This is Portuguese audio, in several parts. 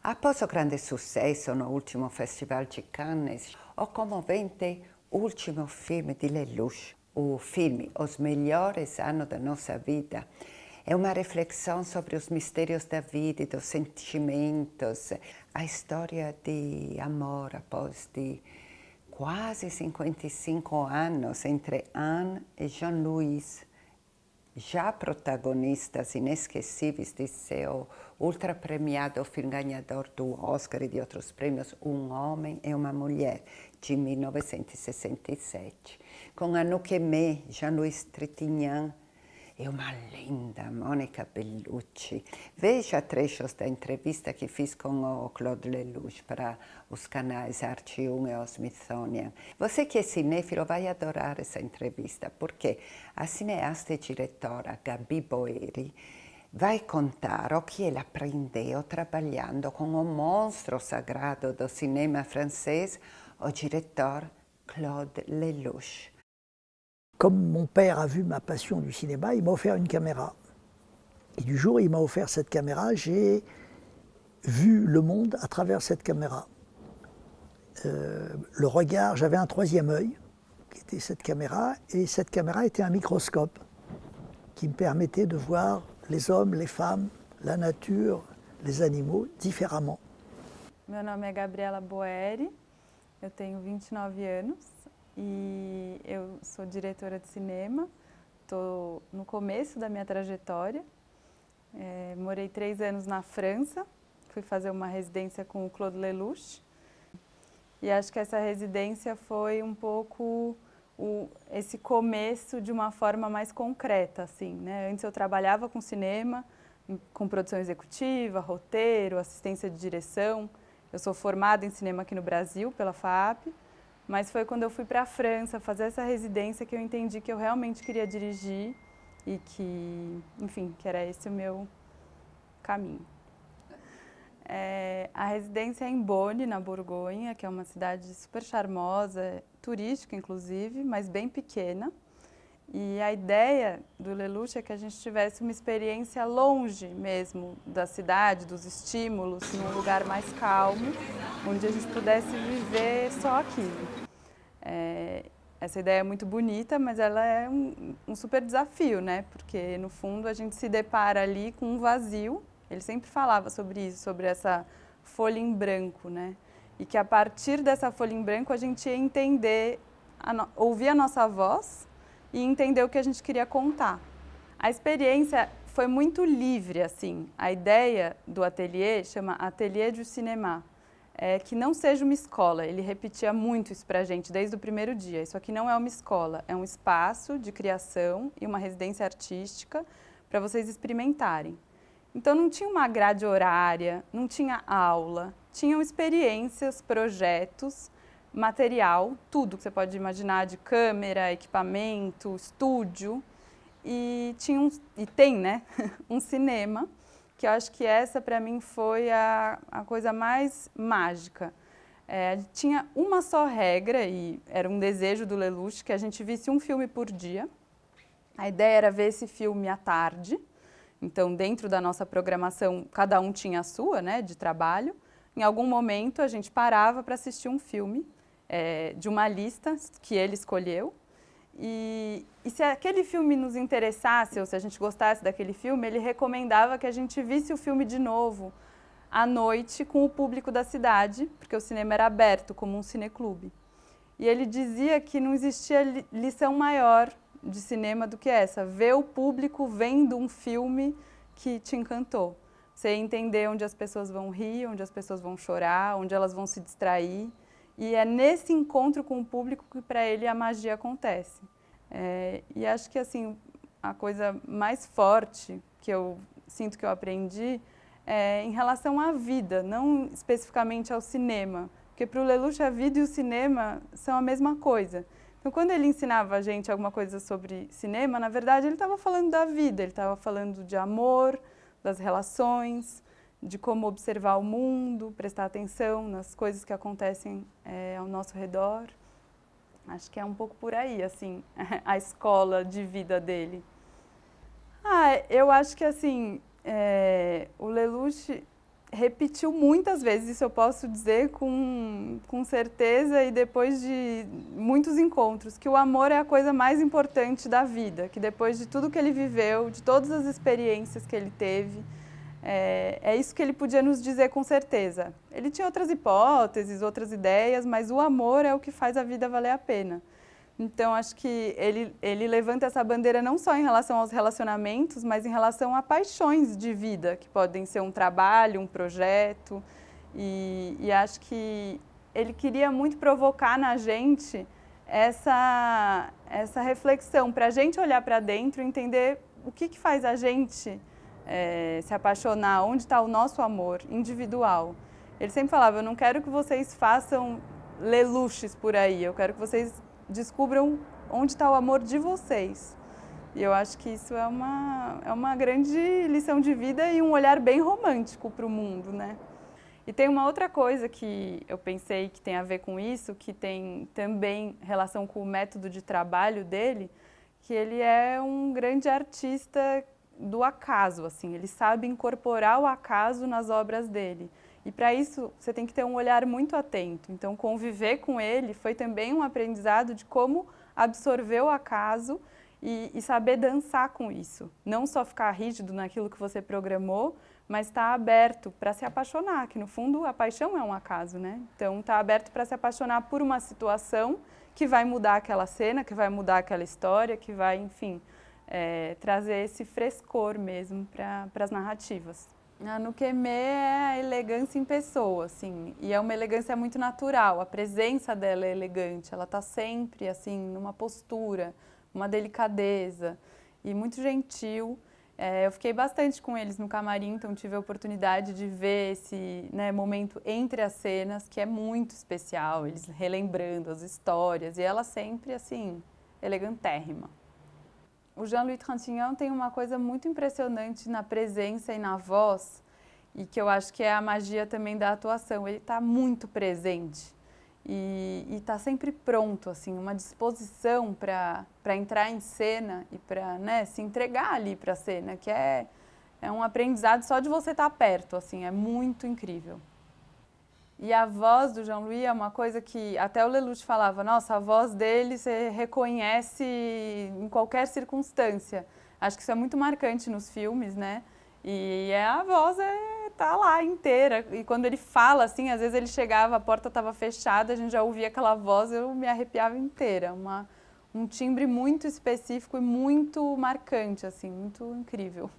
Após o grande sucesso no último Festival de Cannes, o comovente último filme de Lelouch, o filme Os Melhores Anos da Nossa Vida, é uma reflexão sobre os mistérios da vida e dos sentimentos, a história de amor após de quase 55 anos entre Anne e Jean-Louis, já protagonistas inesquecíveis de seu ultra-premiado filme ganhador do Oscar e de outros prêmios, Um Homem e uma Mulher, de 1967, com Anouk Aimée, Jean-Louis Trintignant e uma linda Monica Bellucci. Veja trechos da entrevista que fiz com o Claude Lelouch para os canais Arte 1 e o Smithsonian. Você que é cinéfilo vai adorar essa entrevista, porque a cineasta e diretora Gabi Boeri vai contar o que ela aprendeu trabalhando com o monstro sagrado do cinema francês, o diretor Claude Lelouch. Comme mon père a vu ma passion du cinéma, il m'a offert une caméra. Et du jour où il m'a offert cette caméra, j'ai vu le monde à travers cette caméra. Le regard, j'avais un troisième œil, qui était cette caméra, et cette caméra était un microscope qui me permettait de voir les hommes, les femmes, la nature, les animaux différemment. Meu nome é Gabriela Boeri, eu tenho 29 anos. E eu sou diretora de cinema, estou no começo da minha trajetória. Morei 3 anos na França, fui fazer uma residência com o Claude Lelouch. E acho que essa residência foi um pouco esse começo de uma forma mais concreta, assim, né? Antes eu trabalhava com cinema, com produção executiva, roteiro, assistência de direção. Eu sou formada em cinema aqui no Brasil, pela FAAP. Mas foi quando eu fui para a França fazer essa residência que eu entendi que eu realmente queria dirigir e que, enfim, que era esse o meu caminho. A residência é em Beaune, na Borgonha, que é uma cidade super charmosa, turística inclusive, mas bem pequena. E a ideia do Lelouch é que a gente tivesse uma experiência longe mesmo da cidade, dos estímulos, num lugar mais calmo, onde a gente pudesse viver só aquilo. Essa ideia é muito bonita, mas ela é um super desafio, né? Porque, no fundo, a gente se depara ali com um vazio. Ele sempre falava sobre isso, sobre essa folha em branco, né? E que, a partir dessa folha em branco, a gente ia entender, ouvir a nossa voz e entender o que a gente queria contar. A experiência foi muito livre, assim. A ideia do ateliê chama Atelier du Cinéma. Que não seja uma escola. Ele repetia muito isso pra gente desde o primeiro dia. Isso aqui não é uma escola, é um espaço de criação e uma residência artística para vocês experimentarem. Então não tinha uma grade horária, não tinha aula, tinham experiências, projetos, material, tudo que você pode imaginar de câmera, equipamento, estúdio. E tem, né, um cinema, que eu acho que essa para mim foi a coisa mais mágica. Tinha uma só regra, e era um desejo do Lelouch, que a gente visse um filme por dia. A ideia era ver esse filme à tarde. Então, dentro da nossa programação, cada um tinha a sua, né, de trabalho. Em algum momento, a gente parava para assistir um filme de uma lista que ele escolheu. E se aquele filme nos interessasse, ou se a gente gostasse daquele filme, ele recomendava que a gente visse o filme de novo à noite com o público da cidade, porque o cinema era aberto como um cineclube. E ele dizia que não existia lição maior de cinema do que essa, ver o público vendo um filme que te encantou. Você entender onde as pessoas vão rir, onde as pessoas vão chorar, onde elas vão se distrair. E é nesse encontro com o público que para ele a magia acontece. E acho que assim, a coisa mais forte que eu sinto que eu aprendi é em relação à vida, não especificamente ao cinema. Porque para o Lelouch a vida e o cinema são a mesma coisa. Então quando ele ensinava a gente alguma coisa sobre cinema, na verdade ele estava falando da vida, ele estava falando de amor, das relações, de como observar o mundo, prestar atenção nas coisas que acontecem ao nosso redor. Acho que é um pouco por aí, assim, a escola de vida dele. Eu acho que, assim, o Lelouch, repetiu muitas vezes, isso eu posso dizer com certeza e depois de muitos encontros, que o amor é a coisa mais importante da vida, que depois de tudo que ele viveu, de todas as experiências que ele teve, é isso que ele podia nos dizer com certeza. Ele tinha outras hipóteses, outras ideias, mas o amor é o que faz a vida valer a pena. Então, acho que ele levanta essa bandeira não só em relação aos relacionamentos, mas em relação a paixões de vida, que podem ser um trabalho, um projeto. E acho que ele queria muito provocar na gente essa reflexão, para a gente olhar para dentro e entender o que faz a gente se apaixonar, onde está o nosso amor individual. Ele sempre falava, eu não quero que vocês façam leluches por aí, eu quero que vocês descubram onde está o amor de vocês. E eu acho que isso é uma grande lição de vida e um olhar bem romântico para o mundo, né? E tem uma outra coisa que eu pensei que tem a ver com isso, que tem também relação com o método de trabalho dele, que ele é um grande artista do acaso, assim, ele sabe incorporar o acaso nas obras dele. E para isso, você tem que ter um olhar muito atento. Então, conviver com ele foi também um aprendizado de como absorver o acaso e saber dançar com isso. Não só ficar rígido naquilo que você programou, mas estar aberto para se apaixonar, que no fundo a paixão é um acaso, né? Então, estar aberto para se apaixonar por uma situação que vai mudar aquela cena, que vai mudar aquela história, que vai, enfim, trazer esse frescor mesmo para as narrativas. A Nukemê é a elegância em pessoa, assim, e é uma elegância muito natural, a presença dela é elegante, ela está sempre, assim, numa postura, uma delicadeza e muito gentil. Eu fiquei bastante com eles no camarim, então tive a oportunidade de ver esse, né, momento entre as cenas, que é muito especial, eles relembrando as histórias, e ela sempre, assim, elegantérrima. O Jean-Louis Trintignant tem uma coisa muito impressionante na presença e na voz, e que eu acho que é a magia também da atuação. Ele está muito presente e está sempre pronto, assim, uma disposição para entrar em cena e para, né, se entregar ali para a cena, que é um aprendizado só de você estar perto, assim, é muito incrível. E a voz do Jean-Louis é uma coisa que até o Lelouch falava, nossa, a voz dele você reconhece em qualquer circunstância. Acho que isso é muito marcante nos filmes, né? E a voz tá lá inteira. E quando ele fala, assim, às vezes ele chegava, a porta estava fechada, a gente já ouvia aquela voz, eu me arrepiava inteira. Um timbre muito específico e muito marcante, assim, muito incrível.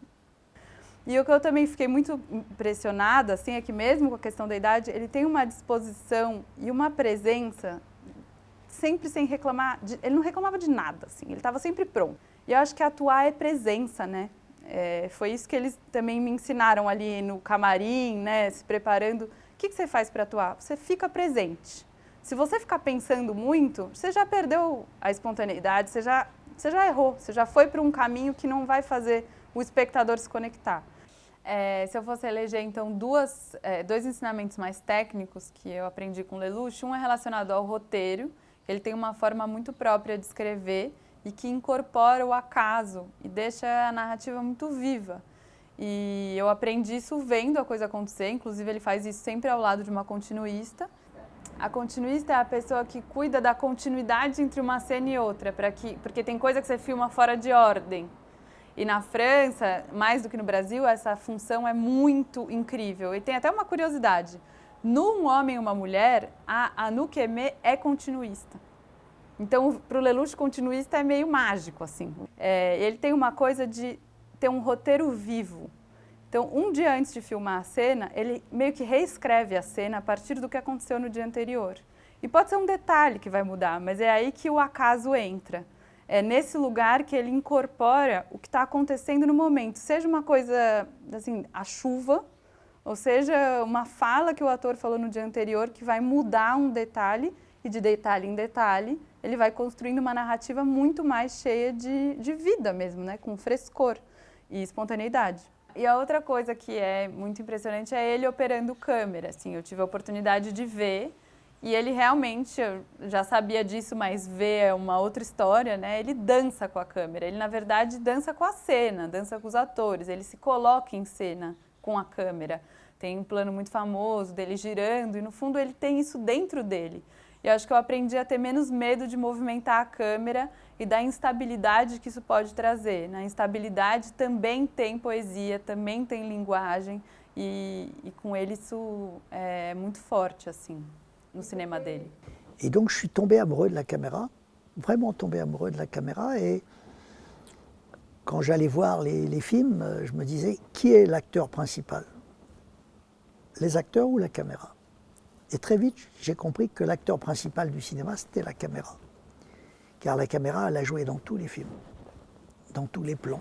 E o que eu também fiquei muito impressionada, assim, é que mesmo com a questão da idade, ele tem uma disposição e uma presença sempre sem reclamar, ele não reclamava de nada, assim, ele estava sempre pronto. E eu acho que atuar é presença, né? Foi isso que eles também me ensinaram ali no camarim, né, se preparando. O que você faz para atuar? Você fica presente. Se você ficar pensando muito, você já perdeu a espontaneidade, você já errou, você já foi para um caminho que não vai fazer o espectador se conectar. Se eu fosse eleger, então, dois ensinamentos mais técnicos que eu aprendi com Lelouch, um é relacionado ao roteiro, ele tem uma forma muito própria de escrever e que incorpora o acaso e deixa a narrativa muito viva. E eu aprendi isso vendo a coisa acontecer, inclusive ele faz isso sempre ao lado de uma continuista. A continuista é a pessoa que cuida da continuidade entre uma cena e outra, porque tem coisa que você filma fora de ordem. E na França, mais do que no Brasil, essa função é muito incrível. E tem até uma curiosidade. Num Homem e uma Mulher, a Anouk Aimée é continuista. Então, para o Lelouch, continuista é meio mágico, assim. Ele tem uma coisa de ter um roteiro vivo. Então, um dia antes de filmar a cena, ele meio que reescreve a cena a partir do que aconteceu no dia anterior. E pode ser um detalhe que vai mudar, mas é aí que o acaso entra. É nesse lugar que ele incorpora o que está acontecendo no momento. Seja uma coisa, assim, a chuva, ou seja, uma fala que o ator falou no dia anterior que vai mudar um detalhe, e de detalhe em detalhe, ele vai construindo uma narrativa muito mais cheia de vida mesmo, né? Com frescor e espontaneidade. E a outra coisa que é muito impressionante é ele operando câmera. Assim, eu tive a oportunidade de ver. E ele realmente, eu já sabia disso, mas ver é uma outra história, né? Ele dança com a câmera, ele na verdade dança com a cena, dança com os atores, ele se coloca em cena com a câmera. Tem um plano muito famoso dele girando e, no fundo, ele tem isso dentro dele. E eu acho que eu aprendi a ter menos medo de movimentar a câmera e da instabilidade que isso pode trazer. Na instabilidade também tem poesia, também tem linguagem e com ele isso é muito forte, assim, no cinema dele. Et donc je suis tombé amoureux de la caméra, vraiment tombé amoureux de la caméra. Et quand j'allais voir les films, je me disais, qui est l'acteur principal? Les acteurs ou la caméra? Et très vite, j'ai compris que l'acteur principal du cinéma, c'était la caméra. Car la caméra, elle a joué dans tous les films, dans tous les plans.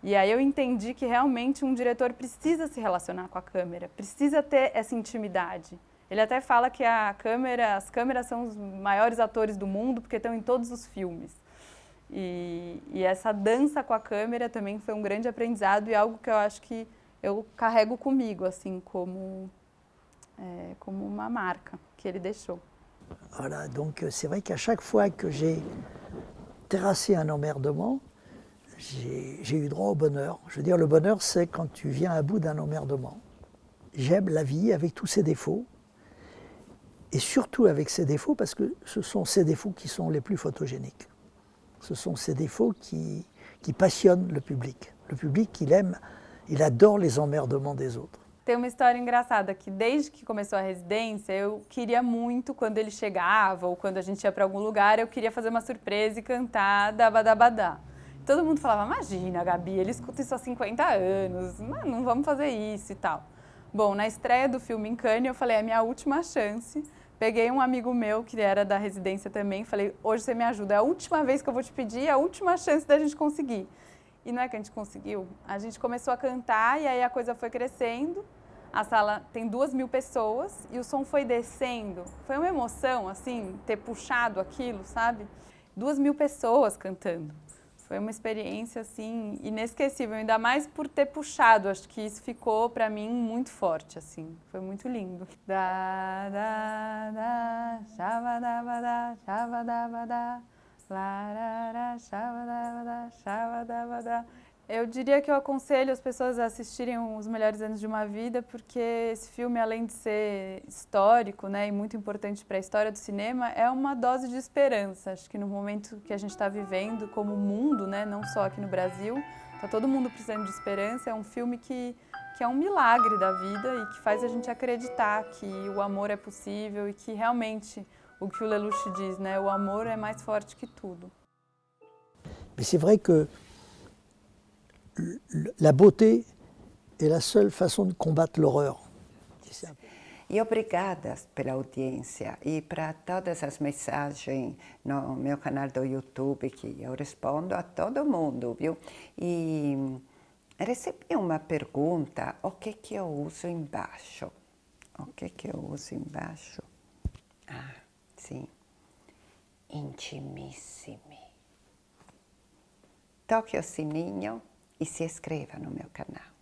E aí eu entendi que realmente um diretor precisa se relacionar com a câmera, precisa ter essa intimidade. Ele até fala que as câmeras são os maiores atores do mundo porque estão em todos os filmes. E essa dança com a câmera também foi um grande aprendizado e algo que eu acho que eu carrego comigo, assim, como uma marca que ele deixou. Voilà, donc c'est vrai qu'à chaque fois que j'ai terrassé un emmerdement, j'ai eu droit au bonheur. Je veux dire, le bonheur, c'est quand tu viens à bout d'un emmerdement. J'aime la vie avec tous ses défauts, et surtout avec ses défauts, parce que ce sont ces défauts qui sont les plus photogéniques. Ce sont ces défauts qui passionnent le public. Le public, il adore les emmerdements des autres. Tem uma história engraçada que desde que começou a residência, eu queria muito, quando ele chegava ou quando a gente ia para algum lugar, eu queria fazer uma surpresa e cantar Dabadabadá. Todo mundo falava, imagina, Gabi, ele escuta isso há 50 anos, não vamos fazer isso e tal. Bom, na estreia do filme em Cannes, eu falei, é a minha última chance. Peguei um amigo meu, que era da residência também, falei, hoje você me ajuda, é a última vez que eu vou te pedir, é a última chance da gente conseguir. E não é que a gente conseguiu, a gente começou a cantar e aí a coisa foi crescendo. A sala tem 2.000 pessoas e o som foi descendo. Foi uma emoção, assim, ter puxado aquilo, sabe? 2.000 pessoas cantando. Foi uma experiência, assim, inesquecível, ainda mais por ter puxado. Acho que isso ficou, para mim, muito forte, assim. Foi muito lindo. Da, da, da, shavadabada, shavadabada, larara, shavadabada, shavadabada. Eu diria que eu aconselho as pessoas a assistirem Os Melhores Anos de uma Vida, porque esse filme, além de ser histórico, né, e muito importante para a história do cinema, é uma dose de esperança. Acho que no momento que a gente está vivendo como mundo, né, não só aqui no Brasil, está todo mundo precisando de esperança. É um filme que é um milagre da vida e que faz a gente acreditar que o amor é possível e que realmente, o que o Lelouch diz, né, o amor é mais forte que tudo. Mais c'est vrai que la beauté est la seule façon de combattre l'horreur. E obrigada pela audiência e para todas as mensagens no meu canal do YouTube, que eu respondo a todo mundo, viu? E recebi uma pergunta, o que eu uso embaixo? O que eu uso embaixo? Ah, sim. Intimissimi. Toque o sininho e se inscreva no meu canal.